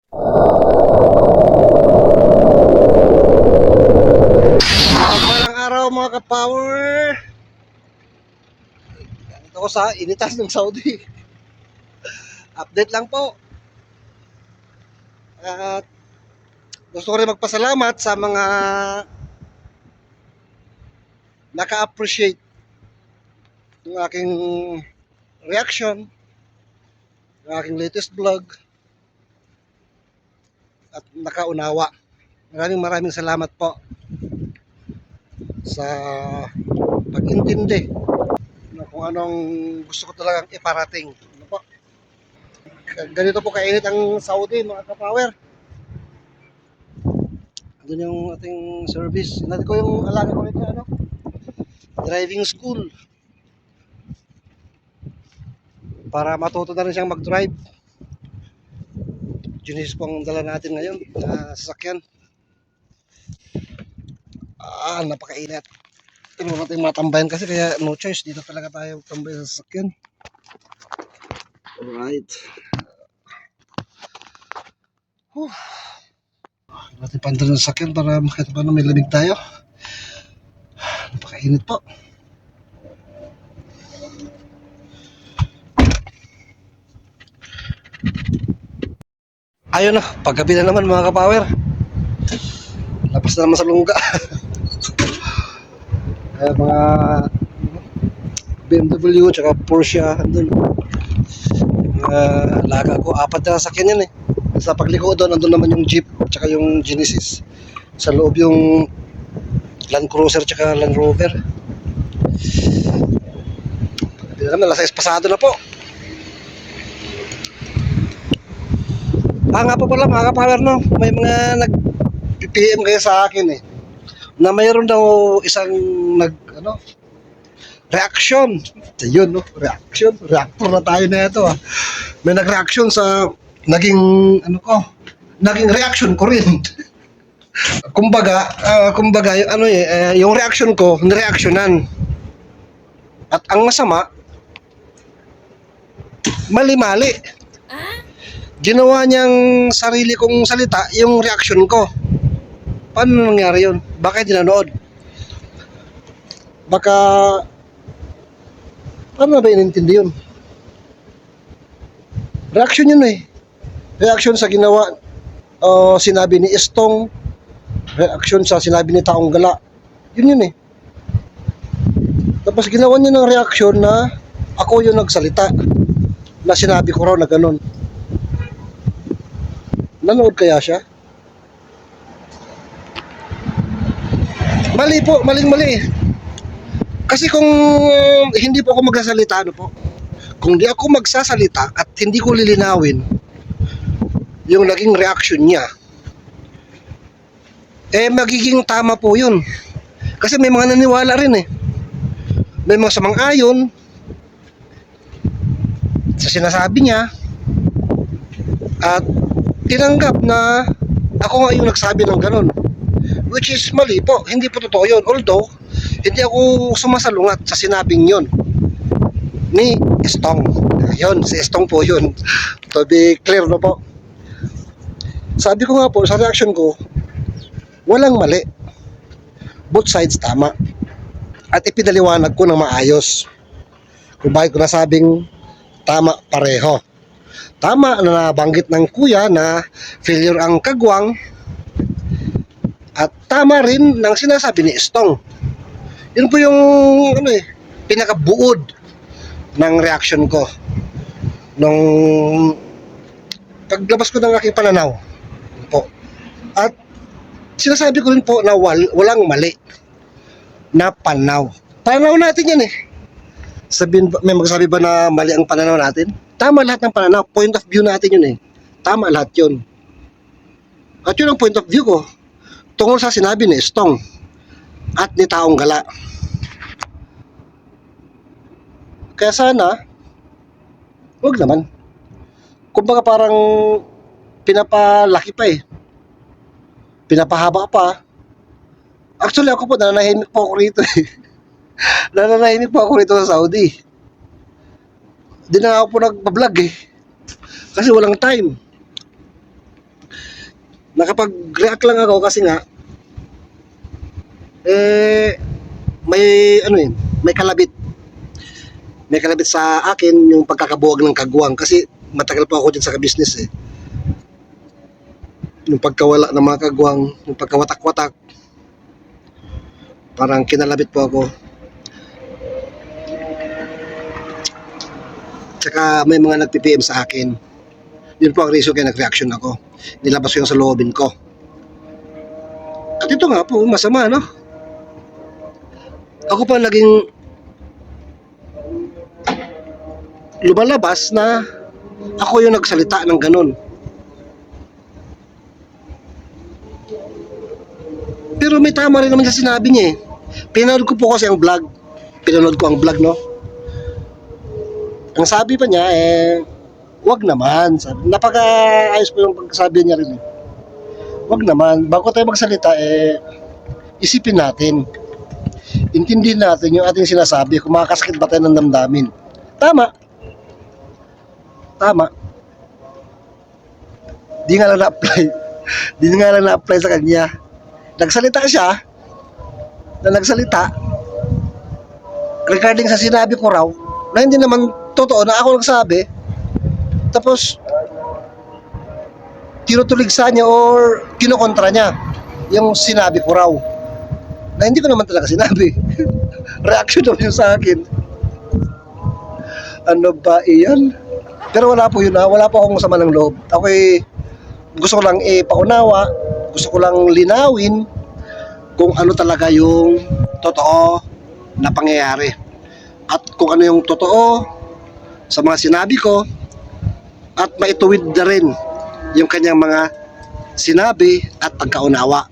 Magandang araw mga ka-power. Dito ko sa initas ng Saudi. Update lang po. At gusto ko rin magpasalamat sa mga naka-appreciate ng aking reaction, ng aking latest vlog, at nakaunawa. Maraming salamat po sa pag-intindi kung anong gusto ko talagang iparating. Ano po? Ganito po kainit ang Saudi mga ka-power. Doon yung ating service. Natin ko yung alaga ko nito, driving school. Para matuto na rin siyang mag-drive. Junis pong dala natin ngayon na sasakyan. Napakainit. Tingnan natin matambayan kasi kaya no choice. Dito talaga tayo tambay sa sasakyan. Alright. Natin pandal ng sasakyan para makita paano may lamig tayo. Napakainit po. Ayun na, paggabi na naman mga ka-power. Lapas na naman sa lungga. Mga BMW tsaka Porsche andun. Alaga ko, 4 na sasakyan yan eh. Sa pagliko doon, andun naman yung Jeep tsaka yung Genesis. Sa loob yung Land Cruiser tsaka Land Rover. Hindi na naman, alas 6 pasado na po. Nga po pala mga ka-power, no? May mga nag-PM kayo sa akin eh, na mayroon daw isang reaction. Ayun, no? Reactor na tayo na ito. May nag-reaction sa naging reaction ko rin. kumbaga yung reaction ko, nireaksyonan. At ang masama, mali-mali. Ginawa niyang sarili kong salita yung reaction ko. Paano nangyari yun? Bakit dinanood? Baka paano ba inintindi yun? Reaction yun eh. Reaction sa ginawa sinabi ni Estong. Reaction sa sinabi ni Taong Gala. Yun eh. Tapos ginawa niya ng reaction na ako yung nagsalita, na sinabi ko raw na ganun. Nanood kaya siya? Mali po, maling-mali. Kasi kung hindi po ako magsasalita, kung di ako magsasalita at hindi ko lilinawin yung naging reaction niya, magiging tama po yun. Kasi may mga naniwala rin eh. May mga samang-ayon sa sinasabi niya at tinanggap na ako nga yung nagsabi ng ganun, which is mali po, hindi po totoo yun. Although hindi ako sumasalungat sa sinabing yun ni Estong. Yun, si Estong po yun, to be clear, no po. Sabi ko nga po sa reaction ko, walang mali, both sides tama, at ipinaliwanag ko ng maayos kung bakit ko nasabing tama pareho. Tama na nabanggit ng kuya na failure ang kagwang, at tama rin ng sinasabi ni Estong. Yun po yung pinakabuod ng reaction ko nung paglabas ko ng aking pananaw po. At sinasabi ko rin po na walang mali na pananaw. Pananaw natin yan eh. May magsabi ba na mali ang pananaw natin? Tama lahat ng pananaw. Point of view natin yun eh. Tama lahat yun. At yun ang point of view ko tungkol sa sinabi ni Estong at ni Taong Gala. Kaya sana, huwag naman. Kumbaga parang pinapalaki pa eh. Pinapahaba pa. Actually ako po, nananahimik po ako rito eh. Nananahimik po ako rito sa Saudi. Di na ako po nagpa-vlog eh. Kasi walang time. Nakapag-react lang ako kasi nga, may ano yun, may kalabit. May kalabit sa akin yung pagkakabuwag ng kagwang kasi matagal pa ako dyan sa business eh. Yung pagkawala ng mga kagwang, yung pagkawatak-watak, parang kinalabit po ako. Tsaka may mga nag-PPM sa akin. Yun po ang reason kaya nag-reaction ako. Nilabas ko yung sa loobin ko. At ito nga po, masama, no? Ako pa naging lumalabas na ako yung nagsalita ng ganun. Pero may tama rin naman sa sinabi niya eh. Pinanood ko po kasi ang vlog. Pinanood ko ang vlog, no? Ang sabi pa niya wag naman. Sabi, napaka-ayos po yung pagkasabi niya rin eh. Wag naman. Bago tayo magsalita isipin natin. Intindihin natin yung ating sinasabi kung makakasakit ba tayo ng damdamin. Tama. Tama. Di nga lang na-apply. Di nga lang na-apply sa kanya. Nagsalita siya na nagsalita regarding sa sinabi ko raw na hindi naman totoo na ako nagsabi, tapos tinutuligsa niya or kinukontra niya yung sinabi ko raw na hindi ko naman talaga sinabi. Reaction daw yun sa akin. Ano ba iyan? Pero wala po yun ha. Wala po akong sama ng loob. Ako'y gusto ko lang paunawa, gusto ko lang linawin kung ano talaga yung totoo na pangyayari. At kung ano yung totoo sa mga sinabi ko at maituwid na rin yung kanyang mga sinabi at pagkaunawa.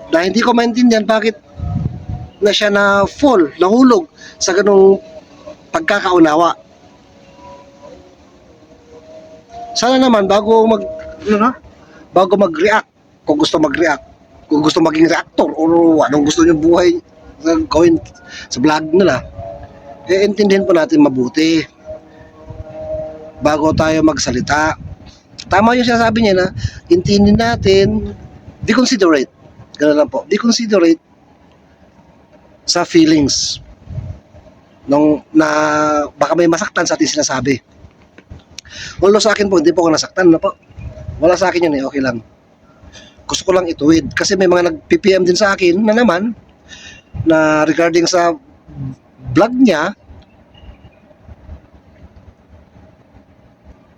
Na hindi ko maintindihan bakit na siya na fall, nahulog sa ganung pagkakaunawa. Sana naman bago mag-react, kung gusto mag-react, kung gusto maging reactor o anong gusto niyo buhay gawin sa vlog nila, intindihin po natin mabuti bago tayo magsalita. Tama yung sinasabi niya na intindihin natin, be considerate. Ganun lang po, be considerate sa feelings nung na baka may masaktan sa ating sinasabi. Although sa akin po, hindi po ako nasaktan na po. Wala sa akin yun okay lang. Gusto ko lang ituwid. Kasi may mga nag-PPM din sa akin na naman, na regarding sa vlog niya,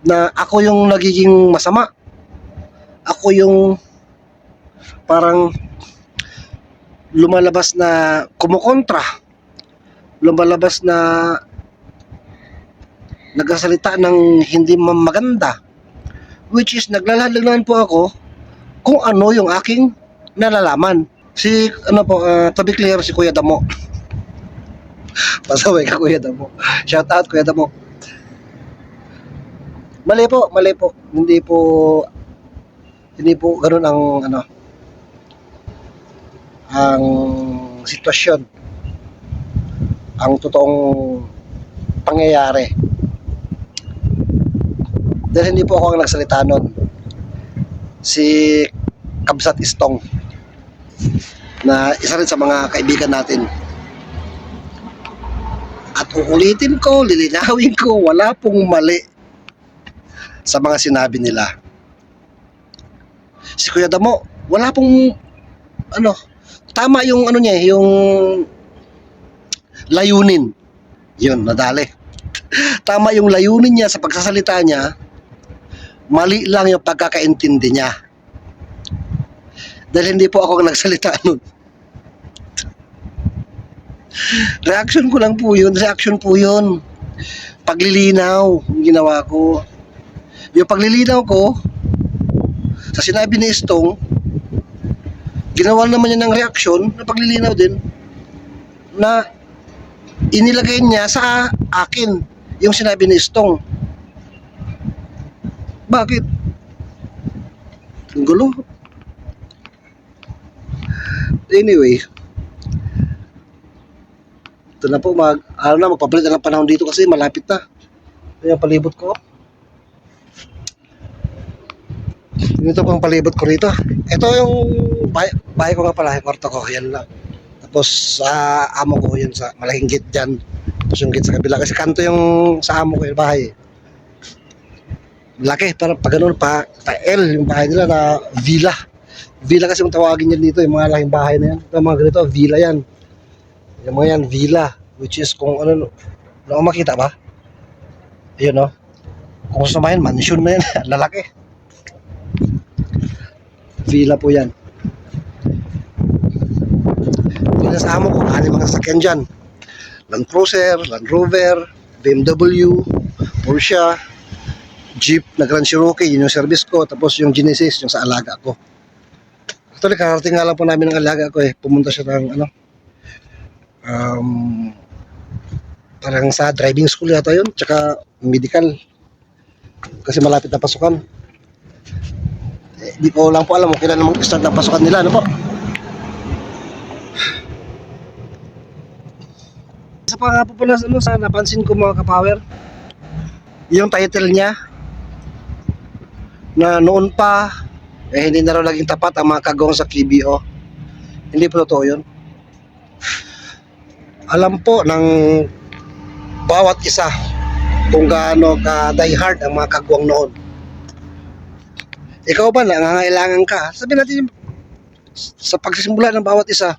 na ako yung nagiging masama. Ako yung parang lumalabas na kumukontra. Lumalabas na nagsasalita ng hindi maganda, which is naglalalaman po ako kung ano yung aking nalalaman. Si to be clear, si Kuya Damo. Pasaway ka Kuya Damo. Shout out Kuya Damo. Mali po. Hindi po ganoon ang sitwasyon. Ang totoong pangyayari. Dahil hindi po ako ang nagsalita nun. Si Kabsat Istong na isa rin sa mga kaibigan natin. At uulitin ko, lilinawin ko, wala pong mali sa mga sinabi nila. Si Kuya Damo, wala pong tama yung niya, yung layunin. Yun, nadali. Tama yung layunin niya sa pagsasalita niya. Mali lang yung pagkakaintindi niya. Dahil hindi po ako nagsalita nun. Reaction ko lang po yun. Paglilinaw yung ginawa ko. Yung paglilinaw ko sa sinabi ni Istong, ginawa naman niya ng reaction na paglilinaw din na inilagay niya sa akin yung sinabi ni Istong. Bakit? Ang gulo. Anyway, ito na po, magpapalit na ng panahon dito kasi malapit na. Ayan, palibot ko. Ito pang palibot ko rito. Ito yung bahay ko nga pala, yung kwarto ko, yan lang. Tapos sa amo ko yun sa malaking gate dyan. Tapos yung gate sa kabila kasi kanto yung sa amo ko yung bahay. Laki, para pag ganun pa L yung bahay nila na villa. Villa kasi kung tawagin yan dito, yung mga laking bahay na yan. Ito mga ganito, villa yan. Yung mga yan, villa. Which is kung ano, makita ba? Ayun no. Kung samahin, mansion na yan. Lalaki. Villa po yan. Villa sa amo ko, mga sasakyan dyan. Land Cruiser, Land Rover, BMW, Porsche, Jeep na Grand Cherokee, yun yung service ko. Tapos yung Genesis, yung sa alaga ko. Actually, kakarating nga lang po namin ng alaga ko eh. Pumunta siya ng ano, parang sa driving school yata yun, tsaka medical. Kasi malapit na pasukan. Di ko lang po alam kung kailan mag-start ng pasukan nila, ano po. Isa pa nga po pala ano, sa napansin ko mga kapower, yung title niya, na noon pa, hindi na raw naging tapat ang mga kagong sa KBO. Hindi po totoo yun. Alam po ng bawat isa kung gaano ka diehard ang mga kagwang noon. Ikaw ba, nangangailangan ka? Sabihin natin, sa pagsisimula ng bawat isa,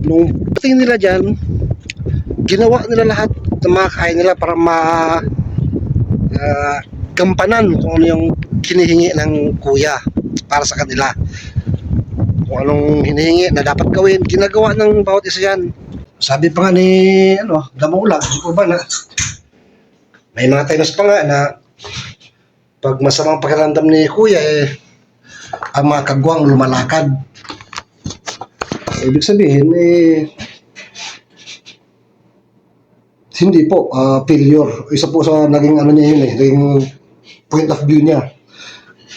nung pating nila dyan, ginawa nila lahat ng mga kaya nila para gampanan kung ano yung hinihingi ng kuya para sa kanila. Kung anong hinihingi na dapat gawin, ginagawa ng bawat isa yan. Sabi pa nga ni Damulag, di po ba na may mga times pa nga na pag masamang pakiramdam ni kuya ang mga kagwang lumalakad. Ibig sabihin hindi po failure. Isa po sa naging ano niya yun naging point of view niya.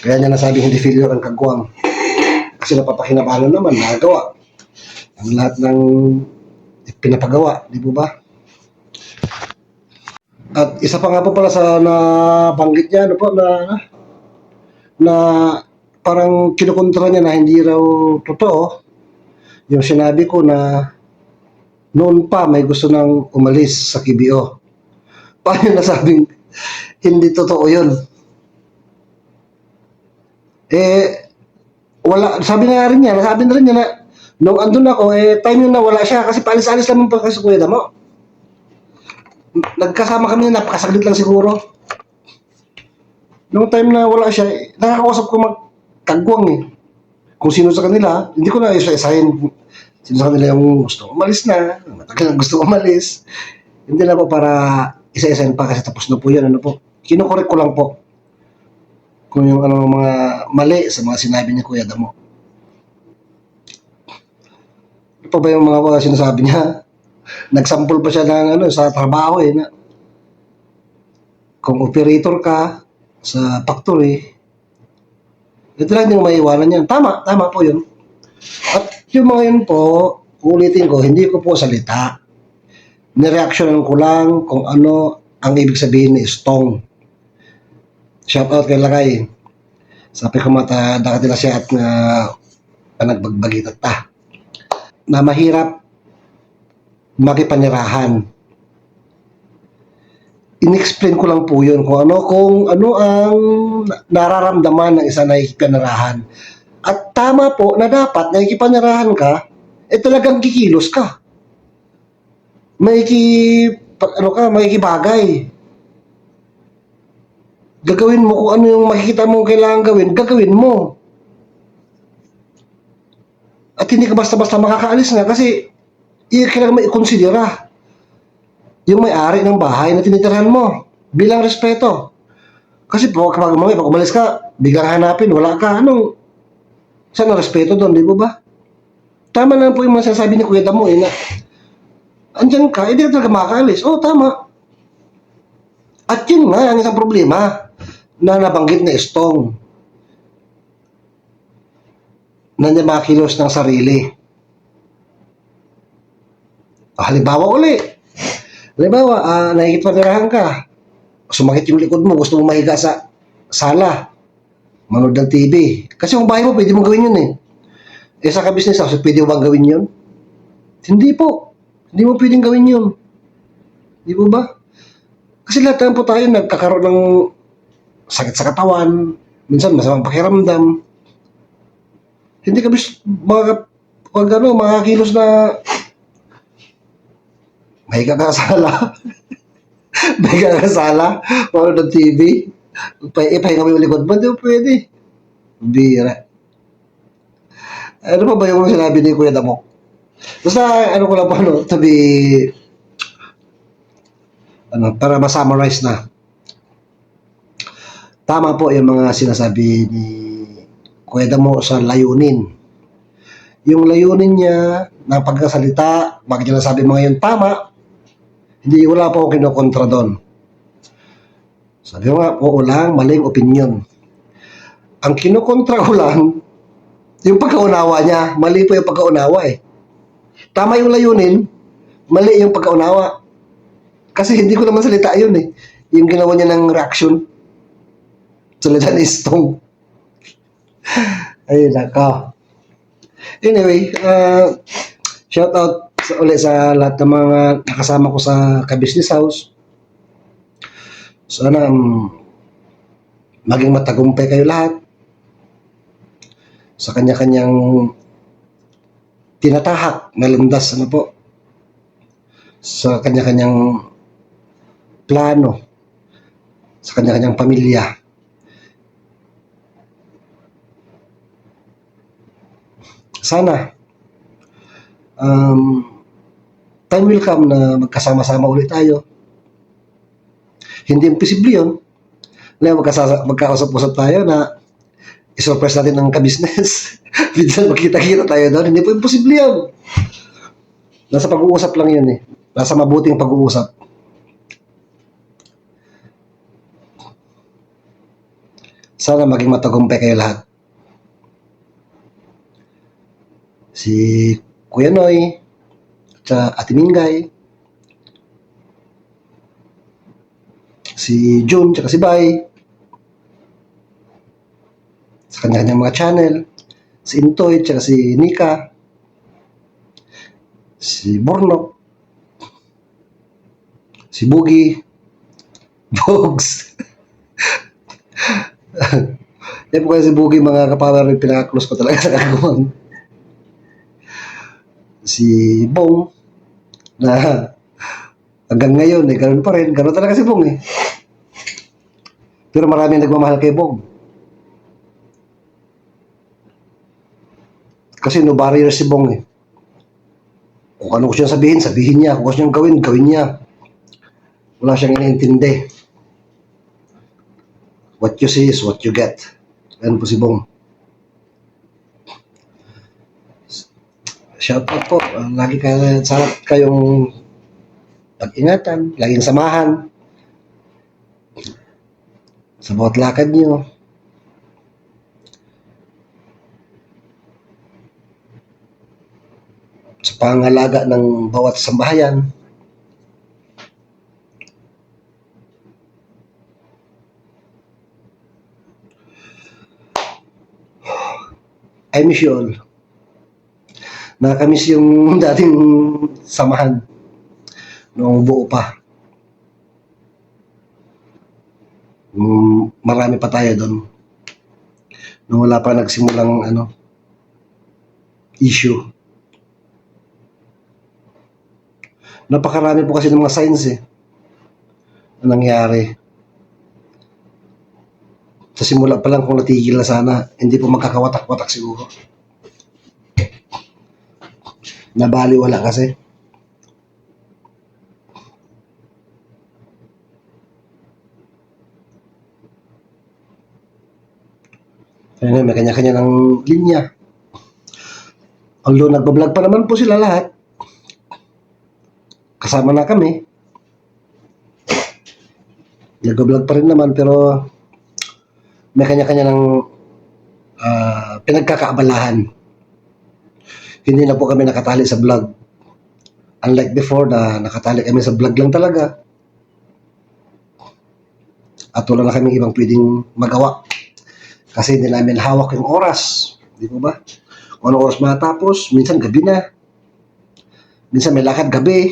Kaya niya nasabi hindi failure ang kagwang. Kasi napapakinabangan naman, nagawa ang lahat ng pinapagawa, di po ba? At isa pa nga po pala sa nabanggit niya, ano po, na parang kinukontra niya na hindi raw totoo yung sinabi ko na noon pa may gusto nang umalis sa KBO. Paano nasabing hindi totoo yun? Wala, sabi na rin niya na nung andun ako, time yun na wala siya kasi paalis-alis naman pa kasi Kuya Damo. Nagkasama kami na napakasaglit lang siguro. Nung time na wala siya, nakakausap ko magkagwang Kung sino sa kanila, hindi ko na isa-isahin sino sa kanila yung gusto umalis na, matagal na gusto umalis. Hindi na po para isa-isahin pa kasi tapos na po yun, ano po. Kinukorek ko lang po kung yung mga mali sa mga sinabi ni Kuya Damo. Ano pa ba yung mga sinasabi niya? Nagsample pa siya ng sa trabaho na kung operator ka sa factory, ito lang yung maiwanan yan. Tama po yun. At yung mga yun po, ulitin ko, hindi ko po salita. Nireaksyonan ko lang kung ano ang ibig sabihin ni Stong. Shout out kay Lakay. Sabi ko dakatila siya at nagbagbagit ta. Na mahirap makipanirahan. In-explain ko lang po yun kung ano ang nararamdaman ng isang nakikipanirahan. At tama po na dapat nakikipanirahan ka, talagang kikilos ka. Makikibagay. Gagawin mo kung ano yung makikita mong kailangan gawin, gagawin mo. At hindi ka basta-basta makakaalis nga kasi kailangan mo i-considera yung may-ari ng bahay na tinitirahan mo bilang respeto. Kasi pag umalis ka, biglang hanapin, wala ka, saan ang respeto doon, di ba? Tama lang po yung mga sinasabi ni Kuya Damo na andyan ka, hindi ka talaga makakaalis. Oo, tama. At yun nga, ang isang problema na nabanggit na Stong na niya makilos ng sarili. Halimbawa nakikipagirahan ka, sumakit yung likod mo, gusto mo mahiga sa sala, manood ng TV. Kasi yung bahay mo, pwede mong gawin yun eh. Eh sa ka-business house, pwede mo bang gawin yun? Hindi po. Hindi mo pwedeng gawin yun. Di po ba? Kasi lahat naman po tayo nagkakaroon ng sakit sa katawan, minsan masamang pakiramdam. Hindi kami mga kilos na mahiga ka sa sala, mahiga ka sa sala, manood ng TV, ipahinga mo yung likod mo, hindi mo pwede. Bira. Ano pa ba yung sinabi ni Kuya Damok? Basta, ano ko lang po, ano, to be, ano, para ma-summarize na. Tama po yung mga sinasabi ni Kuya Damok sa layunin. Yung layunin niya na pagkasalita, bakit niya nasabi mga yun tama, hindi wala po ako kinokontra doon. Sabi ko nga, oo lang, maling opinion. Ang kinokontra ko lang, yung pagkaunawa niya, mali po yung pagkaunawa eh. Tama yung layunin, mali yung pagkaunawa. Kasi hindi ko naman salita yun eh. Yung ginawa niya ng reaction. Salita ni Stong. Ayun nako. Anyway, shout out ulit sa lahat ng mga nakasama ko sa ka-business house. Sana maging matagumpay kayo lahat sa kanya-kanyang tinatahak na landas, ano po, sa kanya-kanyang plano, sa kanya-kanyang pamilya. Sana time will come na magkasama-sama ulit tayo. Hindi imposible yun na magkausap-usap tayo na isurprise natin ang ka-business. Minsan magkita-kita tayo doon. Hindi po imposible yun. Nasa pag-uusap lang yun eh. Nasa mabuting pag-uusap. Sana maging matagumpay kayo lahat. Si Kuya Noy, at Ate Mingay, si June, tsaka si Bay, sa kanya-kanyang mga channel, si Intoy, tsaka si Nika, si Bornok, si Boogie, Bogs. Yan po kasi si Boogie, mga kapower, pinaka-close ko talaga sa kagawang. Si Bong, na hanggang ngayon eh, ganun pa rin. Ganun talaga si Bong eh. Pero maraming nagmamahal kay Bong. Kasi no barrier si Bong eh. Kung ano ko siyang sabihin, sabihin niya. Kung gusto niyang gawin, gawin niya. Wala siyang iniintindi. What you see is what you get. Yan po si Bong. Shout out po. Lagi kayong pag-ingatan, laging samahan sa bawat lakad niyo. Sa pangalaga ng bawat sambahayan. I miss you all. Nakakamiss yung dating samahan noong buo pa. Marami pa tayo doon. Nung wala pa nagsimulang issue. Napakarami po kasi ng mga signs eh na nangyari. Sa simula pa lang kung natigil na sana, hindi po magkakawatak-watak siguro. Nabali wala kasi. Kaya may kanya-kanya ng linya. Although nagbablog pa naman po sila lahat. Kasama na kami. Nagbablog pa rin naman pero may kanya-kanya ng pinagkakaabalahan. Hindi na po kami nakatali sa vlog. Unlike before na nakatali kami sa vlog lang talaga. At wala na kaming ibang pwedeng magawa. Kasi hindi namin hawak yung oras. Di po ba? Kung anong oras matapos, minsan gabi na. Minsan may lakad gabi.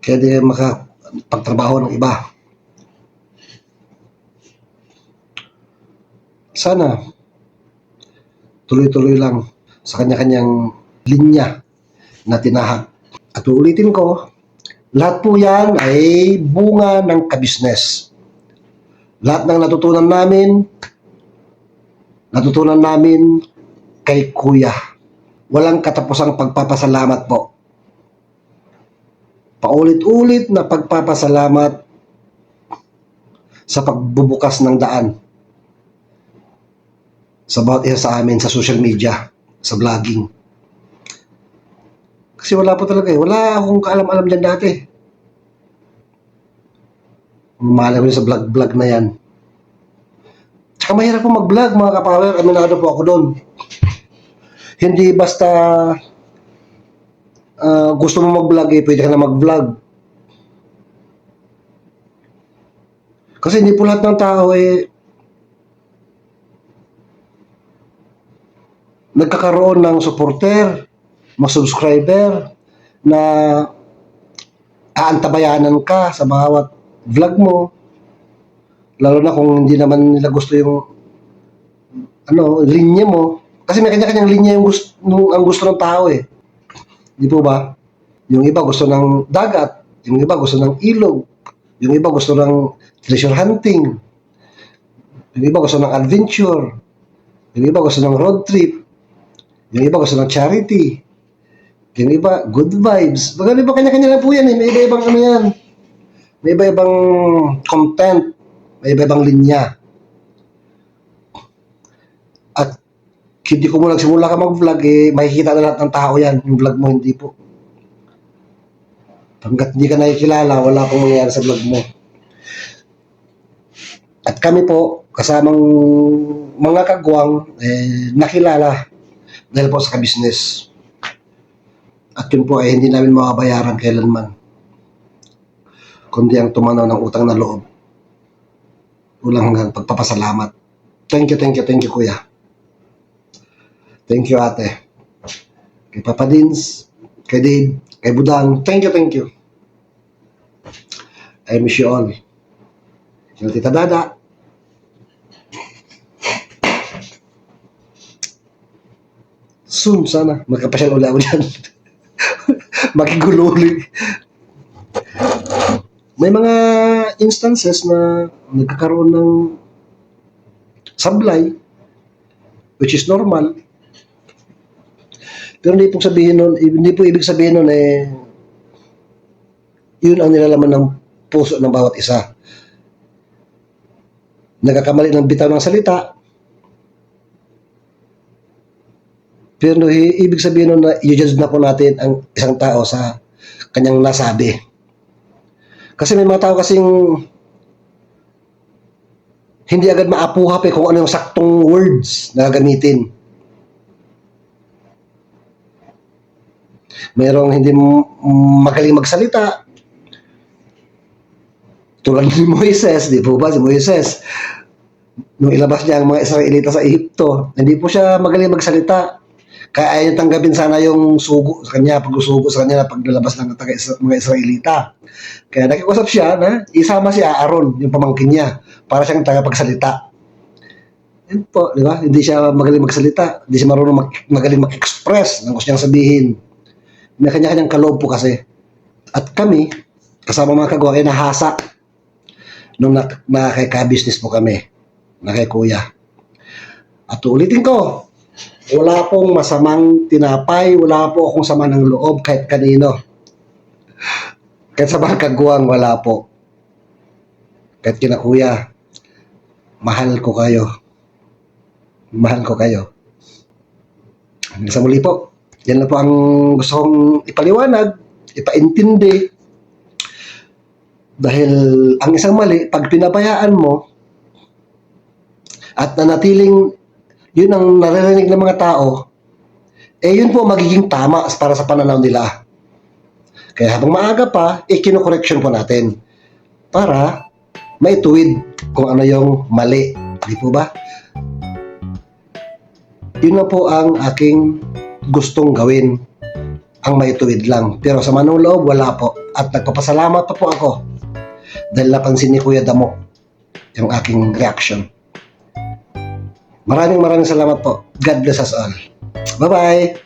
Kaya di makapagtrabaho ng iba. Sana tuloy-tuloy lang sa kanya-kanyang linya na tinahak. At uulitin ko, lahat po yan ay bunga ng kabisnes. Lahat ng natutunan namin kay Kuya. Walang katapusang pagpapasalamat po. Paulit-ulit na pagpapasalamat sa pagbubukas ng daan sa bawat isa sa amin sa social media, sa vlogging. Kasi wala po talaga eh. Wala akong kaalam-alam dyan dati. Mahal ko sa vlog-vlog na yan. Tsaka mahirap po mag-vlog mga kapower. Aminado po ako doon. Hindi basta gusto mo mag-vlog eh, pwede ka na mag-vlog. Kasi hindi po lahat ng tao eh nagkakaroon ng supporter, mga subscriber na aantabayanan ka sa bawat vlog mo. Lalo na kung hindi naman nila gusto yung linya mo. Kasi may kanya-kanyang linya ang gusto ng tao eh. Di po ba? Yung iba gusto ng dagat, yung iba gusto ng ilog, yung iba gusto ng treasure hunting, yung iba gusto ng adventure, yung iba gusto ng road trip, yung iba gusto ng charity, yung iba good vibes. Baga iba kanya-kanya lang po yan eh. May iba-ibang yan. May iba-ibang content, may iba-ibang linya. At hindi ko mo nagsimula ka mag-vlog eh, makikita na lahat ng tao yan. Yung vlog mo, hindi po. Hanggat hindi ka nakikilala, wala pong mangyayari sa vlog mo. At kami po, kasamang mga kagwang, nakilala dahil po sa kabisnes. At yun po ay hindi namin makabayaran kailanman. Kundi ang tumanaw ng utang na loob. Ulang hanggang pagpapasalamat. Thank you, Kuya. Thank you, ate. Kay Papa Dins, kay Dave, kay Budang, thank you. I miss you all. Yung Tita Dada. Soon, sana. Magkapasyal ulit ako dyan. Makigulo ulit. May mga instances na nagkakaroon ng sablay, which is normal. Pero hindi po ibig sabihin nun eh, yun ang nilalaman ng puso ng bawat isa. Nagkakamali ng bitaw ng salita, pero ibig sabihin nun na i-judge na po natin ang isang tao sa kanyang nasabi. Kasi may mga tao kasing hindi agad maapuhap eh kung ano yung saktong words na gagamitin. Mayroong hindi magaling magsalita. Tulad ni Moises, di po ba? Si Moises, nung ilabas niya ang mga Israelita sa Ehipto, hindi po siya magaling magsalita. Kaya ayaw tanggapin sana yung sugo sa kanya, pag-usugo sa kanya na paglalabas ng mga Israelita. Kaya nakikusap siya na isama si Aaron, yung pamangkin niya, para siyang tagapagsalita. Yun po, di ba? Hindi siya magaling magsalita, hindi siya marunong magaling mag-express ng gusto niyang sabihin. May kanya-kanyang kaloob po kasi. At kami, kasama mga kagawa, ay nahasa nung nakaka-business po kami, na kay Kuya. At ulitin ko, wala pong masamang tinapay, wala po akong sama ng loob kahit kanino. Kahit sa mga kagawang, wala po. Kahit kina Kuya, mahal ko kayo. Mahal ko kayo. Hanggang sa muli po. Yan na po ang gusto kong ipaliwanag, ipaintindi. Dahil ang isang mali, pag pinabayaan mo, at nanatiling yun ang naririnig ng mga tao, yun po magiging tama para sa pananaw nila. Kaya habang maaga pa, ikino-correction po natin para maituwid kung ano yung mali. Di po ba? Yun na po ang aking gustong gawin, ang maituwid lang. Pero sa manong loob, wala po. At nagpapasalamat pa po ako dahil napansin ni Kuya Damo yung aking reaction. Maraming salamat po. God bless us all. Bye-bye!